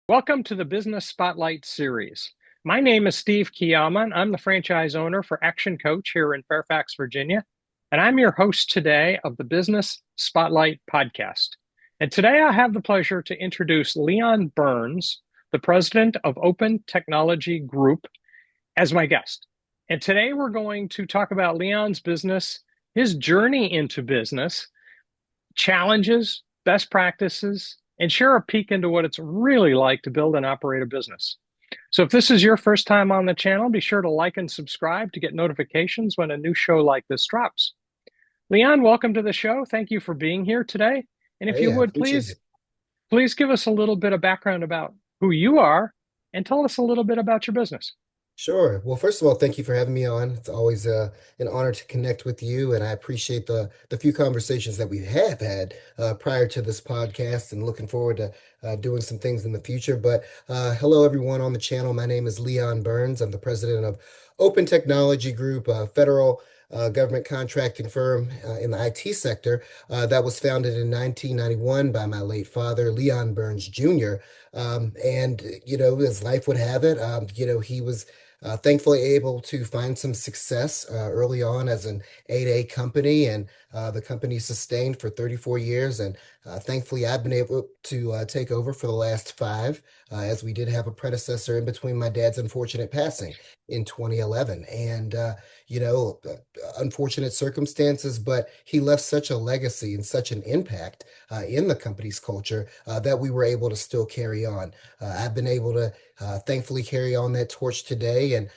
Welcome to the Business Spotlight series. My name is Steve Chiama, and I'm the franchise owner for Action Coach here in Fairfax, Virginia. And I'm your host today of the Business Spotlight podcast. And today I have the pleasure to introduce Leon Burns, the president of Open Technology Group, as my guest. And today we're going to talk about Leon's business, his journey into business, challenges, best practices, and share a peek into what it's really like to build and operate a business. So if this is your first time on the channel, be sure to like and subscribe to get notifications when a new show like this drops. Leon, welcome to the show. Thank you for being here today. And if you Hey, I would appreciate please, it. please give us a little bit of background about who you are and tell us a little bit about your business. Sure. Well, first of all, thank you for having me on. It's always an honor to connect with you, and I appreciate the few conversations that we have had prior to this podcast, and looking forward to doing some things in the future. But hello, everyone on the channel. My name is Leon Burns. I'm the president of Open Technology Group, a federal government contracting firm in the IT sector that was founded in 1991 by my late father, Leon Burns Jr. And as life would have it, he was thankfully able to find some success early on as an 8A company, and the company sustained for 34 years. And thankfully, I've been able to take over for the last five, as we did have a predecessor in between my dad's unfortunate passing in 2011. And, unfortunate circumstances, but he left such a legacy and such an impact in the company's culture that we were able to still carry on. I've been able to thankfully carry on that torch today, and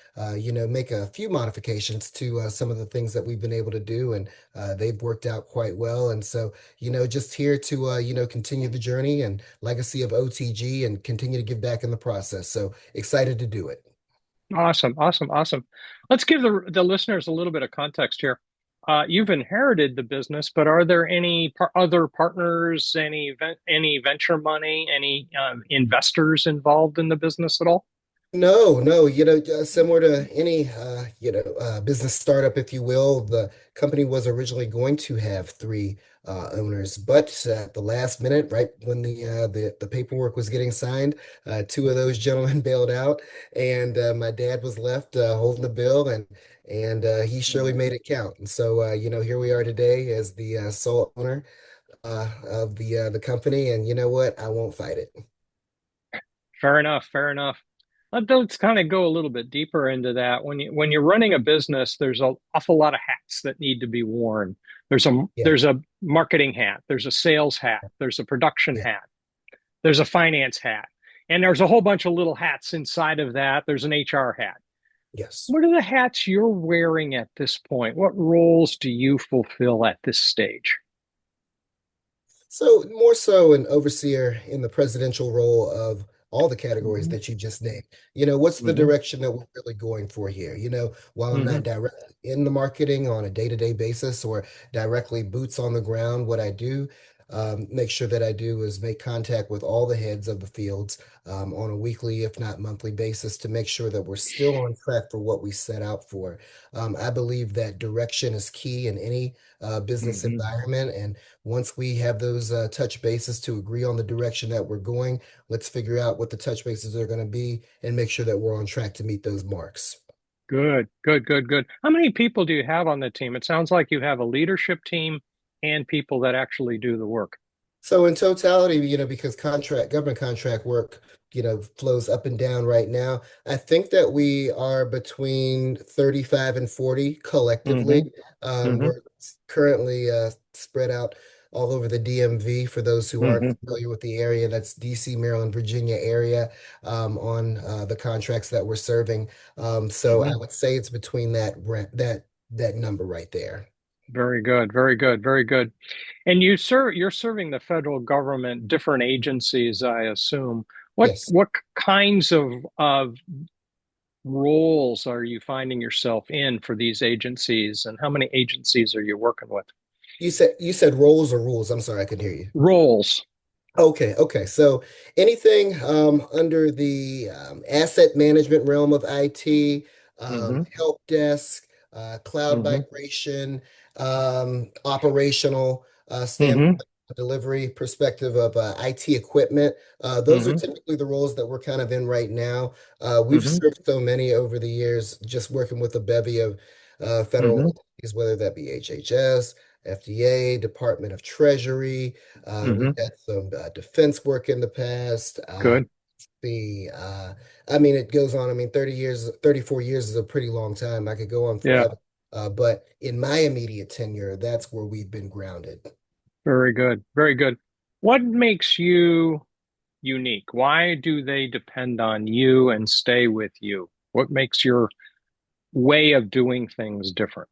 make a few modifications to some of the things that we've been able to do, and they've worked out quite well. And so, just here to continue the journey and legacy of OTG and continue to give back in the process. So excited to do it. Awesome, awesome, awesome. Let's give the listeners a little bit of context here. You've inherited the business, but are there any other partners, any venture money, any investors involved in the business at all? No, no, similar to any, business startup, if you will, the company was originally going to have three owners, but at the last minute, right when the paperwork was getting signed, two of those gentlemen bailed out, and my dad was left holding the bill, and he surely made it count. And so, here we are today as the sole owner of the company, and you know what? I won't fight it. Fair enough, fair enough. Let's kind of go a little bit deeper into that. When you're running a business, there's an awful lot of hats that need to be worn. Yeah, There's a marketing hat, there's a sales hat, there's a production yeah, hat, there's a finance hat, and there's a whole bunch of little hats inside of that. There's an HR hat. yes. What are the hats you're wearing at this point? What roles do you fulfill at this stage? So more so an overseer in the presidential role of all the categories Hmm. that you just named. What's the Hmm. direction that we're really going for here? While I'm Hmm. not directly in the marketing on a day-to-day basis or directly boots on the ground, what I do make sure that I do is make contact with all the heads of the fields on a weekly, if not monthly basis to make sure that we're still on track for what we set out for. I believe that direction is key in any business Hmm. environment. And once we have those touch bases to agree on the direction that we're going, let's figure out what the touch bases are going to be and make sure that we're on track to meet those marks. Good, good, good, good. How many people do you have on the team? It sounds like you have a leadership team and people that actually do the work. So in totality, because government contract work, flows up and down right now, I think that we are between 35 and 40 Hmm. collectively. Hmm. We're currently spread out all over the DMV. For those who aren't Hmm. familiar with the area, that's DC, Maryland, Virginia area, on the contracts that we're serving. So I Hmm. would say it's between that number right there. Very good, very good, very good. And you're serving the federal government, different agencies, I assume. Yes. What kinds of roles are you finding yourself in for these agencies, and how many agencies are you working with? You said roles or rules. I'm sorry, I couldn't hear you. Roles. Okay, okay. So anything under the asset management realm of IT, Hmm. help desk, cloud Hmm. migration, operational standpoint, Hmm. delivery perspective of IT equipment. Those are Mm-hmm. typically the roles that we're kind of in right now. We've Mm-hmm. served so many over the years, just working with a bevy of federal Mm-hmm. entities, whether that be HHS, FDA, Department of Treasury. We've Mm-hmm. had some defense work in the past. Good. The I mean, it goes on. I mean, 30 years, 34 years is a pretty long time. I could go on Yeah. forever. But in my immediate tenure, that's where we've been grounded. Very good. Very good. What makes you unique? Why do they depend on you and stay with you? What makes your way of doing things different?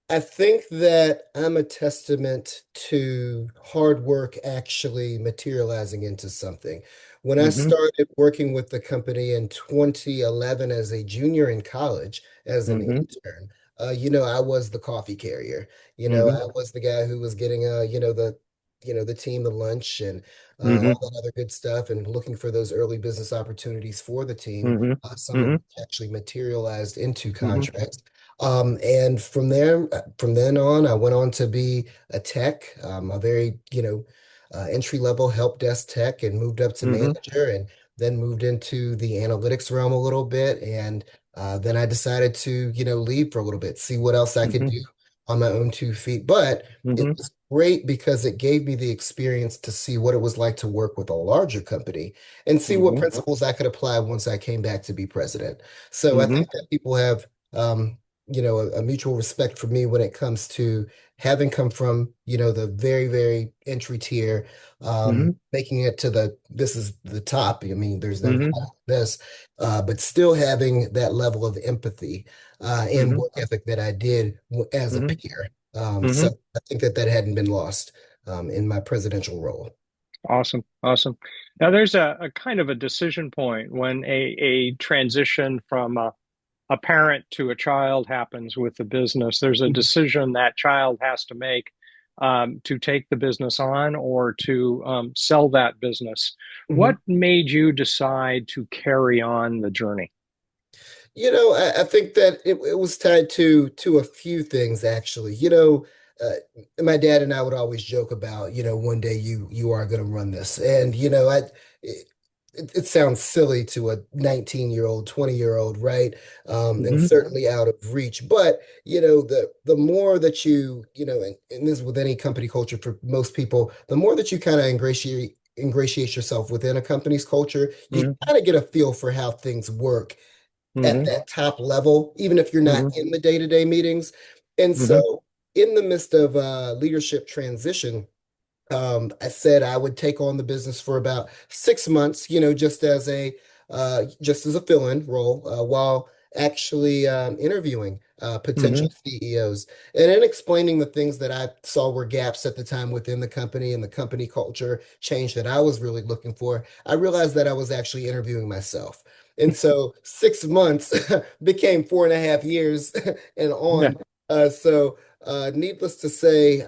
I think that I'm a testament to hard work actually materializing into something. When I Mm-hmm. started working with the company in 2011 as a junior in college, as an Mm-hmm. intern, I was the coffee carrier. Mm-hmm. I was the guy who was getting, the team the lunch and Mm-hmm. all that other good stuff, and looking for those early business opportunities for the team. Mm-hmm. Some of Mm-hmm. which actually materialized into Mm-hmm. contracts. And from then on, I went on to be a tech, a very, entry level help desk tech, and moved up to Mm-hmm. manager, and then moved into the analytics realm a little bit. And then I decided to, leave for a little bit, see what else I could do on my own 2 feet. But it Mm-hmm. was great because it gave me the experience to see what it was like to work with a larger company and see what Mm-hmm. principles I could apply once I came back to be president. So I Mm-hmm. think that people have a mutual respect for me when it comes to having come from, the very, very entry tier, Mm-hmm. making it to this is the top. I mean, there's no Mm-hmm. this, but still having that level of empathy, and Mm-hmm. work ethic that I did as a Mm-hmm. peer. Mm-hmm. So I think that that hadn't been lost, in my presidential role. Awesome. Awesome. Now there's a kind of a decision point when a transition from a parent to a child happens with the business. There's a decision that child has to make to take the business on or to sell that business. What Mhm. made you decide to carry on the journey? I think that it was tied to a few things actually. My dad and I would always joke about, one day you are going to run this, and it, it sounds silly to a 19-year-old, 20-year-old, right? And Hmm. certainly out of reach. But the more that and this is with any company culture for most people, the more that you kind of ingratiate yourself within a company's culture, you Hmm. kind of get a feel for how things work at Hmm. that top level, even if you're not Hmm. in the day-to-day meetings. And Hmm. so, in the midst of leadership transition, I said I would take on the business for about 6 months, just as a fill-in role, while actually interviewing Hmm. potential CEOs, and then explaining the things that I saw were gaps at the time within the company and the company culture change that I was really looking for. I realized that I was actually interviewing myself. And so 6 months became 4.5 years and Yeah. on. Needless to say,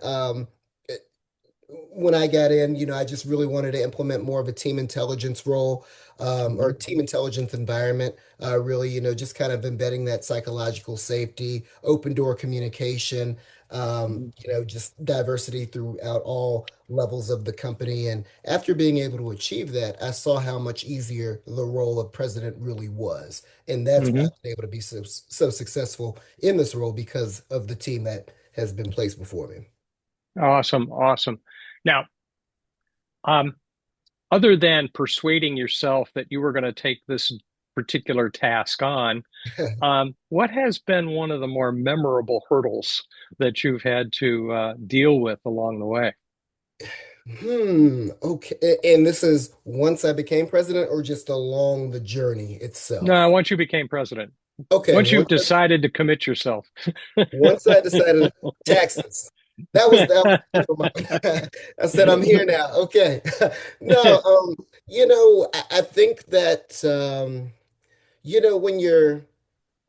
when I got in, I just really wanted to implement more of a team intelligence role, or Hmm. team intelligence environment. Really, just kind of embedding that psychological safety, open door communication, just diversity throughout all levels of the company. And after being able to achieve that, I saw how much easier the role of president really was. And that's why Hmm. I've been able to be so successful in this role because of the team that has been placed before me. Awesome. Awesome. Now, um, other than persuading yourself that you were going to take this particular task on, what has been one of the more memorable hurdles that you've had to deal with along the way? Okay. And this is once I became president or just along the journey No, itself? once you became president, Okay, once you've decided to commit yourself. once I decided taxes. That was top of my I said I'm here now. Okay. No, I think that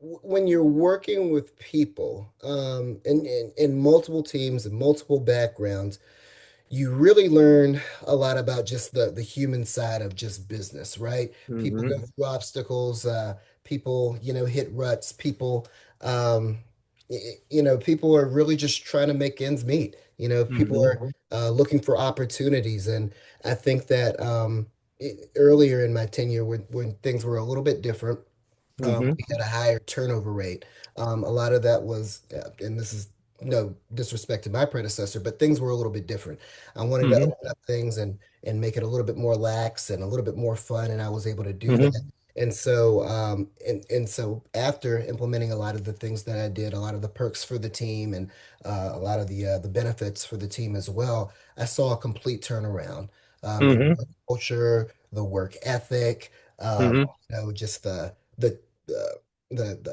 when you're working with people in multiple teams and multiple backgrounds, you really learn a lot about just the human side of just business, right? People Hmm. go through obstacles, people, hit ruts, people, um, People are really just trying to make ends meet. People Hmm. are looking for opportunities. And I think that earlier in my tenure, when things were a little bit different, Hmm. we had a higher turnover rate. A lot of that was, and this is no disrespect to my predecessor, but things were a little bit different. I wanted to Hmm. open up things and make it a little bit more lax and a little bit more fun, and I was able to do Hmm. that. And so after implementing a lot of the things that I did, a lot of the perks for the team, and a lot of the benefits for the team as well, I saw a complete turnaround in Hmm. the culture, the work ethic, Hmm. just the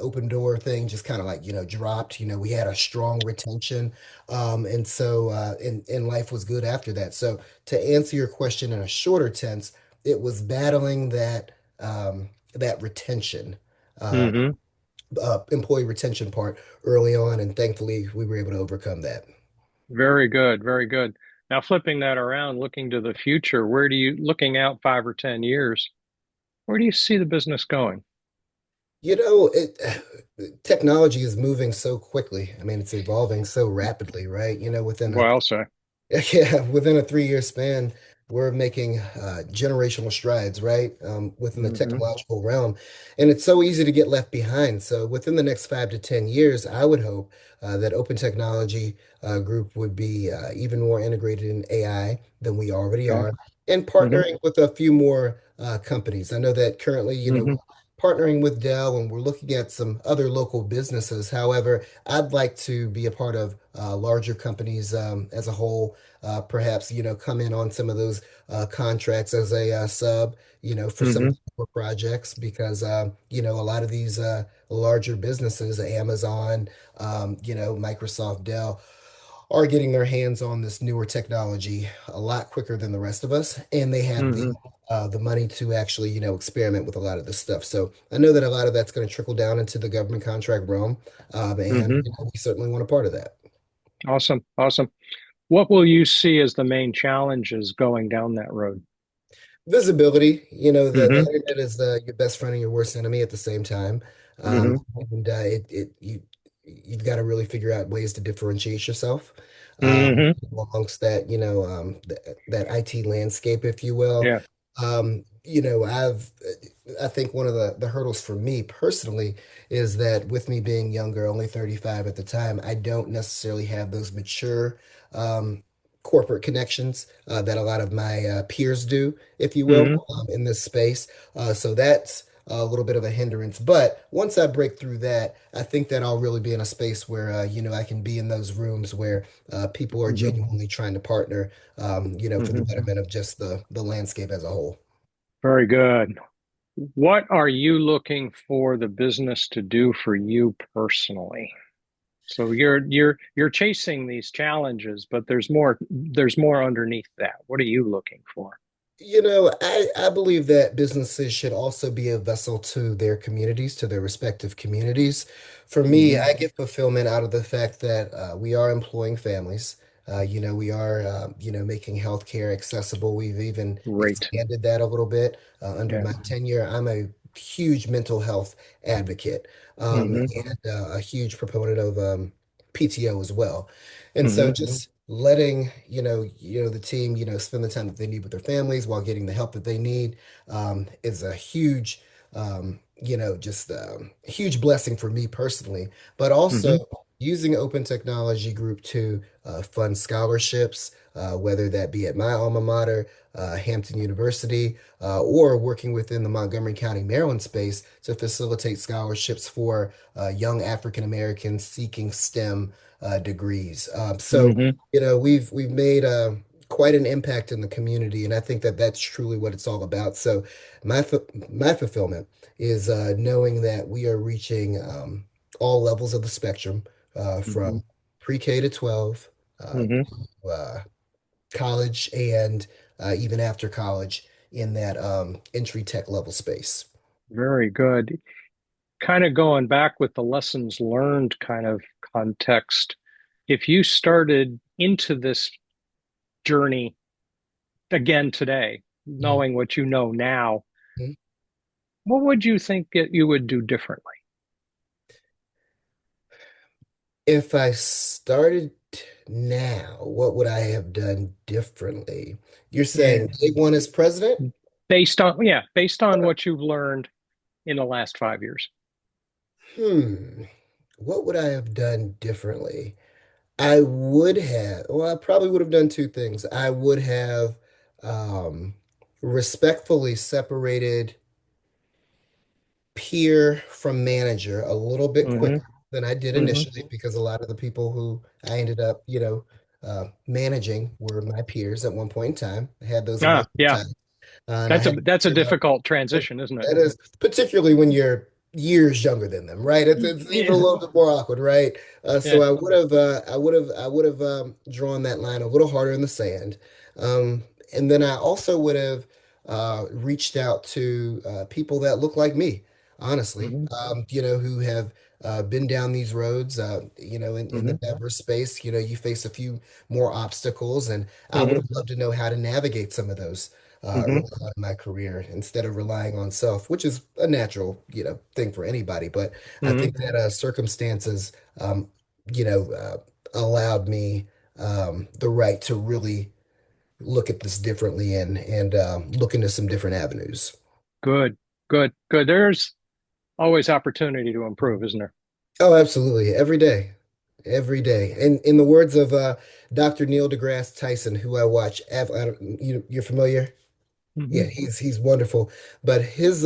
open door thing just kind of like dropped. We had a strong retention, and life was good after that. So to answer your question in a shorter tense, it was battling that retention, uh, Hmm. employee retention part early on, and thankfully we were able to overcome that. Very good, very good. Now, flipping that around, looking to the future, where do you, looking out 5 or 10 years, where do you see the business going? Technology is moving so quickly. I mean, it's evolving so rapidly, right? Well, say. Yeah, within a 3-year span, we're making generational strides, right? Within the Hmm. technological realm. And it's so easy to get left behind. So within the next 5 to 10 years, I would hope that Open Technology Group would be even more integrated in AI than we already Okay. are, and Hmm. partnering with a few more companies. I know that currently, Hmm. partnering with Dell, and we're looking at some other local businesses. However, I'd like to be a part of larger companies as a whole, perhaps, come in on some of those contracts as a sub, for some Hmm. more projects, because, a lot of these larger businesses, Amazon, Microsoft, Dell, are getting their hands on this newer technology a lot quicker than the rest of us, and they have the Hmm. the money to actually, experiment with a lot of this stuff. So I know that a lot of that's going to trickle down into the government contract realm, and Hmm. we certainly want a part of that. Awesome, awesome. What will you see as the main challenges going down that road? Visibility, the Hmm. internet is your best friend and your worst enemy at the same time. Hmm. And you've got to really figure out ways to differentiate yourself Hmm. amongst that IT landscape, if you will. Yeah. I think one of the hurdles for me personally is that, with me being younger, only 35 at the time, I don't necessarily have those mature um, corporate connections that a lot of my peers do, if you will, Hmm. in this space. So that's a little bit of a hindrance. But once I break through that, I think that I'll really be in a space where, I can be in those rooms where people are Hmm. genuinely trying to partner, for the Hmm. betterment of just the landscape as a whole. Very good. What are you looking for the business to do for you personally? So you're chasing these challenges, but there's more underneath that. What are you looking for? I believe that businesses should also be a vessel to their communities, to their respective communities. For me, Hmm. I get fulfillment out of the fact that we are employing families. We are, making healthcare accessible. We've even Great. expanded that a little bit under Yeah. my tenure. I'm a huge mental health advocate, Hmm. and a huge proponent of PTO as well. And so Hmm. just letting, the team, spend the time that they need with their families while getting the help that they need, is a huge, just a huge blessing for me personally, but also Hmm. using Open Technology Group to fund scholarships, whether that be at my alma mater, Hampton University, or working within the Montgomery County, Maryland space to facilitate scholarships for young African Americans seeking STEM degrees. So, Hmm. we've made quite an impact in the community, and I think that that's truly what it's all about. So, my fulfillment is knowing that we are reaching all levels of the spectrum, Hmm. from pre-K to 12, Hmm. uh, college, and even after college in that entry tech level space. Very good. Kind of going back with the lessons learned kind of context. If you started into this journey again today, Mhm. knowing what you know now, what would you think that you would do differently? If I started now, what would I have done differently? You're saying Yeah. day one as president? Based on what you've learned in the last 5 years. Hmm. What would I have done differently? I would have, well, I probably would have done two things. I would have um, respectfully separated peer from manager a little bit Hmm. quicker than I did Hmm. initially because a lot of the people who I ended up, managing were my peers at one point in time. I had those Ah, emotional yeah. ties. And I had to That's a figure out difficult transition, isn't it? that is particularly when you're years younger than them, right? It's even a Yeah. little bit more awkward, right? So Yeah. I would have drawn that line a little harder in the sand, um, and then I also would have reached out to people that look like me, honestly, Hmm. who have been down these roads, in the Hmm. diverse space. You face a few more obstacles, and I would Hmm. have loved to know how to navigate some of those early Hmm. on in my career instead of relying on self, which is a natural, thing for anybody. But I Hmm. think that circumstances, um, you know, uh, allowed me the right to really look at this differently and look into some different avenues. Good, good. There's always opportunity to improve, isn't there? Oh, absolutely. Every day. Every day. And in the words of Dr. Neil deGrasse Tyson, who I watch, I don't, you're familiar? Yeah, Hmm. he's wonderful. But his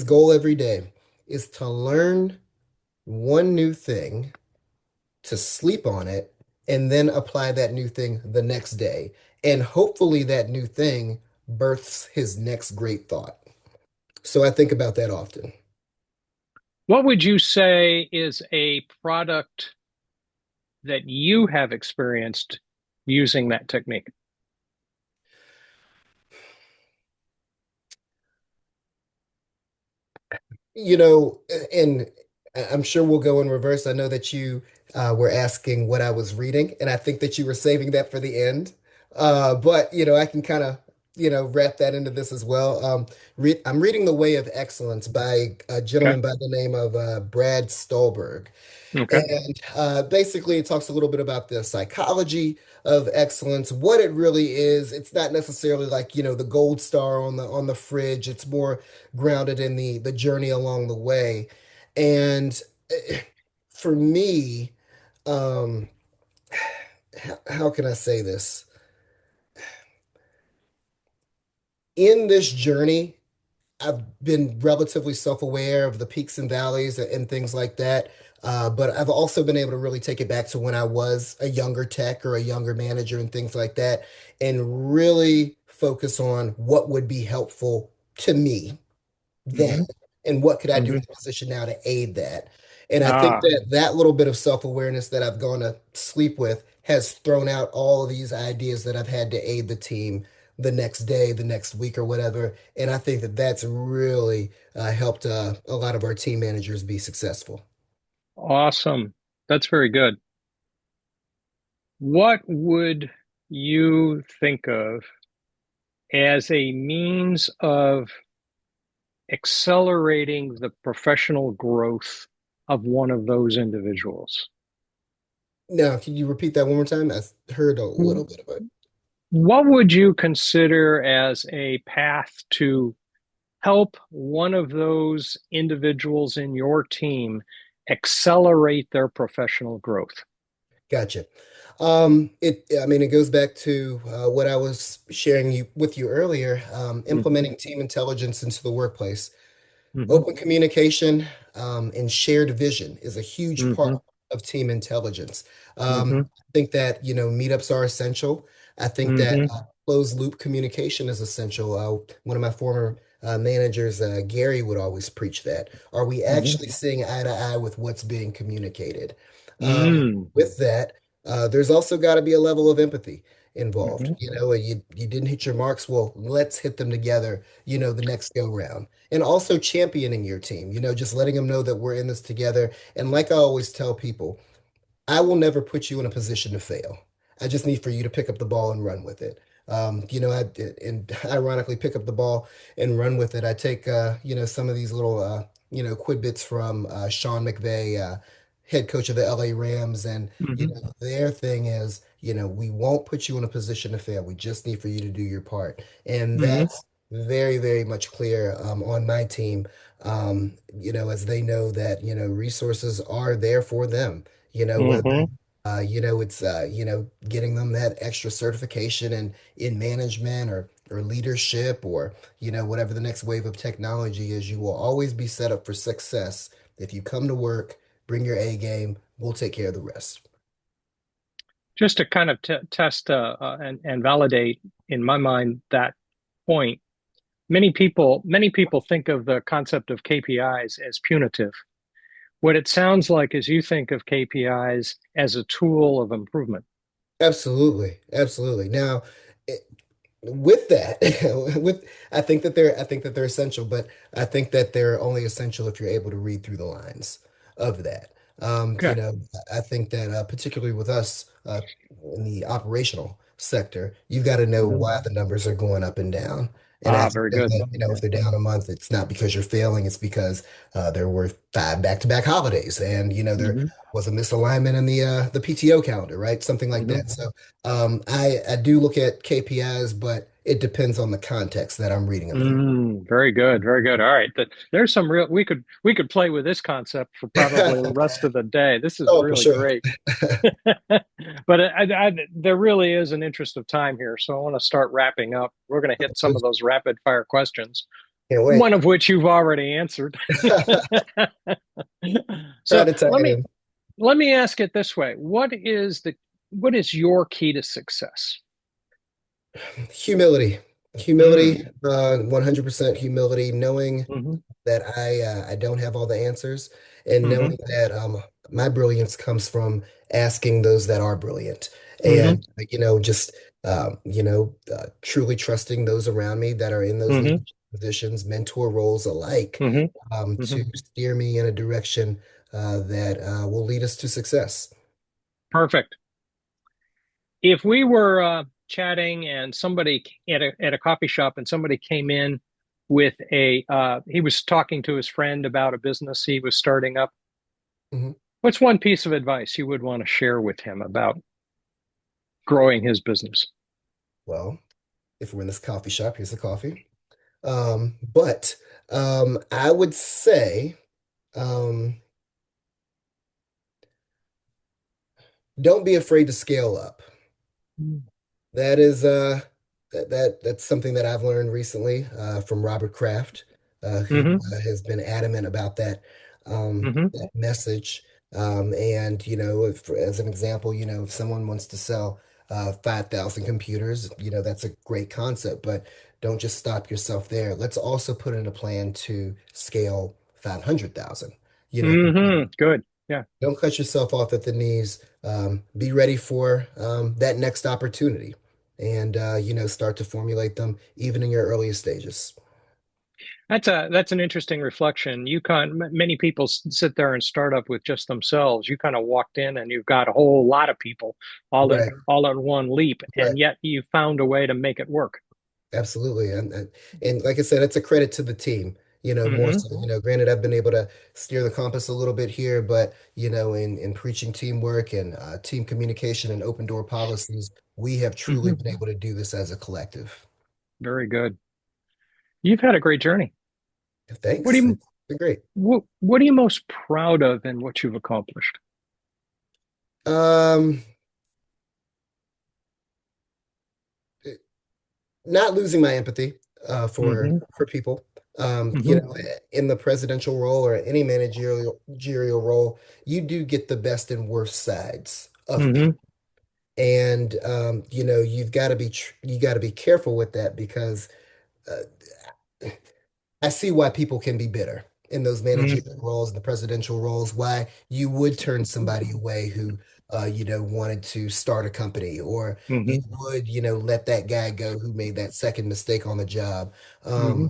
goal every day is to learn one new thing, to sleep on it, and then apply that new thing the next day. And hopefully that new thing births his next great thought. So I think about that often. What would you say is a product that you have experienced using that technique? And I'm sure we'll go in reverse. I know that you were asking what I was reading, and I think that you were saving that for the end. But I can kind of, wrap that into this as well. I'm reading The Way of Excellence by a Okay. gentleman by the name of Brad Stulberg. Okay. And basically, it talks a little bit about the psychology of excellence, what it really is. It's not necessarily like, the gold star on the fridge. It's more grounded in the journey along the way. And for me, um, how can I say this? In this journey, I've been relatively self-aware of the peaks and valleys and things like that. But I've also been able to really take it back to when I was a younger tech or a younger manager and things like that, and really focus on what would be helpful to me then, Hmm. and what could I do in Hmm. the position now to aid that. And I think Ah, that that little bit of self-awareness that I've gone to sleep with has thrown out all of these ideas that I've had to aid the team the next day, the next week, or whatever. And I think that that's really helped a lot of our team managers be successful. awesome. That's very good. What would you think of as a means of accelerating the professional growth of one of those individuals? Now, can you repeat that one more time? I heard a little bit of it. What would you consider as a path to help one of those individuals in your team accelerate their professional growth? Gotcha. I mean, it goes back to what I was sharing with you earlier, Hmm. implementing team intelligence into the workplace. Hmm. Open communication and shared vision is a huge part Hmm. of team intelligence. Hmm. I think that, meetups are essential. I think that Hmm. closed loop communication is essential. One of my former managers, Gary, would always preach that. Are we Hmm. actually seeing eye to eye with what's being communicated? Mm. With that, there's also got to be a level of empathy involved. Hmm. You didn't hit your marks. Well, let's hit them together, the next go round. And also championing your team, just letting them know that we're in this together. And like I always tell people, I will never put you in a position to fail. I just need for you to pick up the ball and run with it. And ironically pick up the ball and run with it. I take, some of these little, quidbits from Sean McVay. head coach of the LA Rams, and Hmm. their thing is, we won't put you in a position to fail. We just need for you to do your part, and Hmm. that's very, very much clear on my team. As they know that resources are there for them. Whether Hmm. it's getting them that extra certification in management or leadership or whatever the next wave of technology is, you will always be set up for success if you come to work, bring your A game, we'll take care of the rest. Just to kind of t test and validate in my mind that point, many people think of the concept of KPIs as punitive. What it sounds like is you think of KPIs as a tool of improvement. Absolutely, absolutely. Now, with that, with I think that they're essential, but I think that they're only essential if you're able to read through the lines of that. Okay. I think that particularly with us in the operational sector, you've got to know Mhm. why the numbers are going up and down. And I Ah, think very that, good. Yeah. if they're down a month, it's not because you're failing, it's because there were five back-to-back holidays, and there Hmm. was a misalignment in the PTO calendar, right? Something like Hmm. that. So I do look at KPIs, but it depends on the context that I'm reading them in. Very good. Very good. All right. There's some real we could play with this concept for probably the rest of the day. This is Oh, for really sure. great. But there really is an interest of time here, so I want to start wrapping up. We're going to hit some of those rapid fire questions, Can't one wait. of which you've already answered. Trying So to tie let it me in. let me ask it this way. What is your key to success? Humility. Humility, Mm. 100% humility, knowing Hmm. that I don't have all the answers, and Hmm. knowing that my brilliance comes from asking those that are brilliant, Hmm. and just truly trusting those around me that are in those Hmm. leadership positions, mentor roles alike, Hmm. to Hmm. steer me in a direction that will lead us to success. Perfect. If we were chatting and somebody at a coffee shop and somebody came in with he was talking to his friend about a business he was starting up, Mhm. what's one piece of advice you would want to share with him about growing his business? Well, if we're in this coffee shop, here's the coffee. But I would say, um, don't be afraid to scale up. That is that's something that I've learned recently from Robert Kraft, who Mm-hmm. has been adamant about Mm-hmm. that message. And if, as an example, if someone wants to sell 5,000 computers, that's a great concept, but don't just stop yourself there. Let's also put in a plan to scale 500,000. You know, Mm-hmm. Good. Yeah. don't cut yourself off at the knees. Be ready for that next opportunity and start to formulate them even in your earliest stages. That's an interesting reflection. Many people sit there and start up with just themselves. You kind of walked in and you've got a whole lot of people Right, all in one leap, right. and yet you found a way to make it work. Absolutely. And like I said, it's a credit to the team. More Hmm. so, granted, I've been able to steer the compass a little bit here, but in preaching teamwork and team communication and open door policies, we have truly Hmm. been able to do this as a collective. Very good. You've had a great journey. What do Thanks. you It's been great. what are you most proud of in what you've accomplished? Um, Not losing my empathy Hmm. for people. Hmm. In the presidential role or any managerial role, you do get the best and worst sides of Hmm. people. And you got to be careful with that because I see why people can be bitter in those Hmm. managerial roles, the presidential roles, why you would turn somebody away who, wanted to start a company, or you Hmm. would, let that guy go who made that second mistake on the job. Hmm.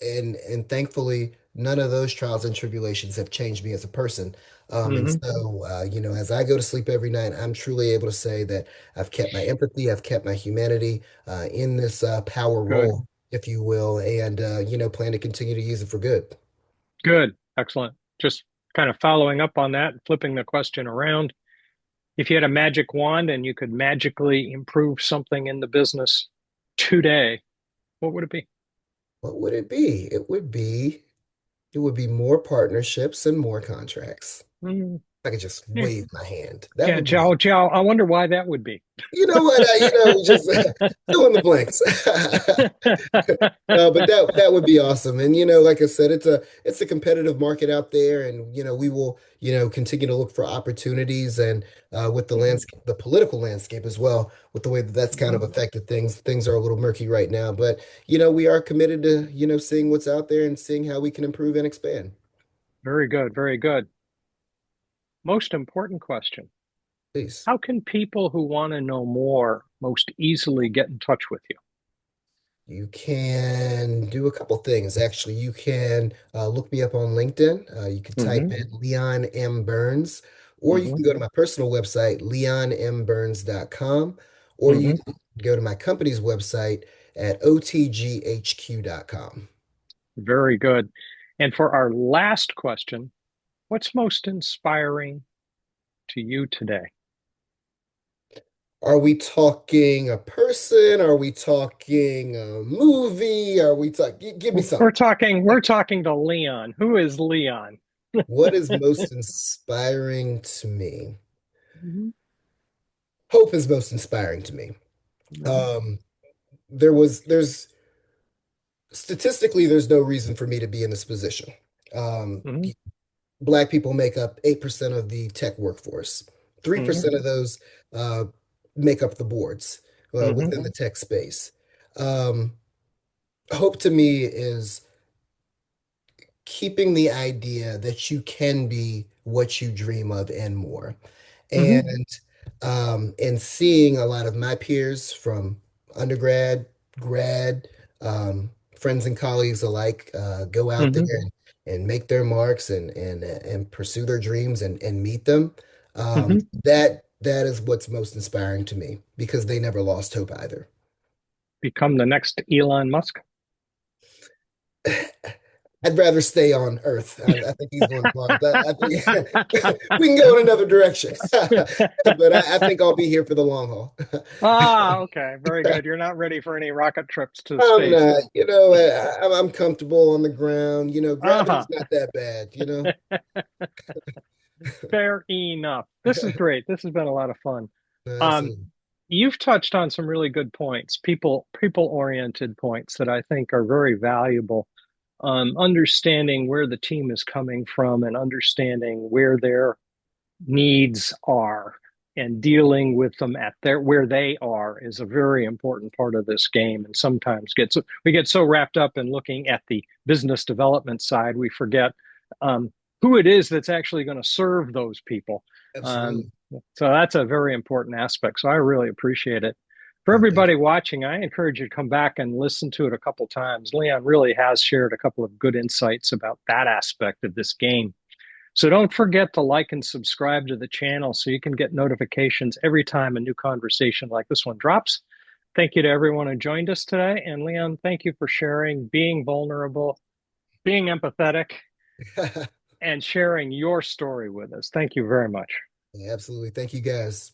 And thankfully, none of those trials and tribulations have changed me as a person. And Hmm. so, as I go to sleep every night, I'm truly able to say that I've kept my empathy, I've kept my humanity, in this power Good. role if you will, and plan to continue to use it for good. Good. Excellent. Just kind of following up on that, flipping the question around, if you had a magic wand and you could magically improve something in the business today, what would it be? What would it be? It would be more partnerships and more contracts. Mm, I could just yeah, wave my hand. That yeah, would be it. Joe. I wonder why that would be. You know what? Just fill in the blanks. No, but that would be awesome. And like I said, it's a competitive market out there, and we will continue to look for opportunities and with the Mhm, landscape, the political landscape as well, with the way that that's kind mhm. of affected things. Things are a little murky right now, but we are committed to seeing what's out there and seeing how we can improve and expand. Very good, very good. Most important question. Please. How can people who want to know more most easily get in touch with you? You can do a couple things. Actually, you can look me up on LinkedIn. You can type Hmm. in Leon M. Burns, or you Hmm. can go to my personal website, leonmburns.com, or you Hmm. can go to my company's website at otghq.com. Very good. And for our last question, what's most inspiring to you today? Are we talking a person? Are we talking a movie? Are we talking? Give me We're something. talking to Leon. Who is Leon? What is most inspiring to me? Hmm. Hope is most inspiring to me. Hmm. Um, there's statistically, there's no reason for me to be in this position. Um, Hmm. Black people make up 8% of the tech workforce. Hmm. 3% of those uh, make up the boards Hmm. within the tech space. Um, Hope to me is keeping the idea that you can be what you dream of and more. Hmm. And seeing a lot of my peers from undergrad, grad, friends and colleagues alike go out there Hmm. and make their marks and pursue their dreams and meet them. Hmm. That is what's most inspiring to me because they never lost hope either. Become the next Elon Musk. I'd rather stay on Earth. I think he's going to Mars. I think we can go in another direction, but I think I'll be here for the long haul. Ah, okay. Very good. You're not ready for any rocket trips to I'm space. not, I'm comfortable on the ground. Uh-huh. Gravity's not that bad. Fair enough. This is great. This has been a lot of fun. Um, Absolutely. you've touched on some really good points, people oriented points that I think are very valuable. Understanding where the team is coming from and understanding where their needs are and dealing with them at their where they are is a very important part of this game. And sometimes we get so wrapped up in looking at the business development side, we forget um, who it is that's actually going to serve those people. Um, Absolutely. so that's a very important aspect. So I really appreciate it. For Well, thank everybody watching, I encourage you to come back and listen to it a couple times. Leon really has shared a couple of good insights about that aspect of this game. So don't forget to like and subscribe to the channel so you can get notifications every time a new conversation like this one drops. Thank you to everyone who joined us today. And Leon, thank you for sharing, being vulnerable, being empathetic, you. and sharing your story with us. Thank you very much. Absolutely. Thank you guys.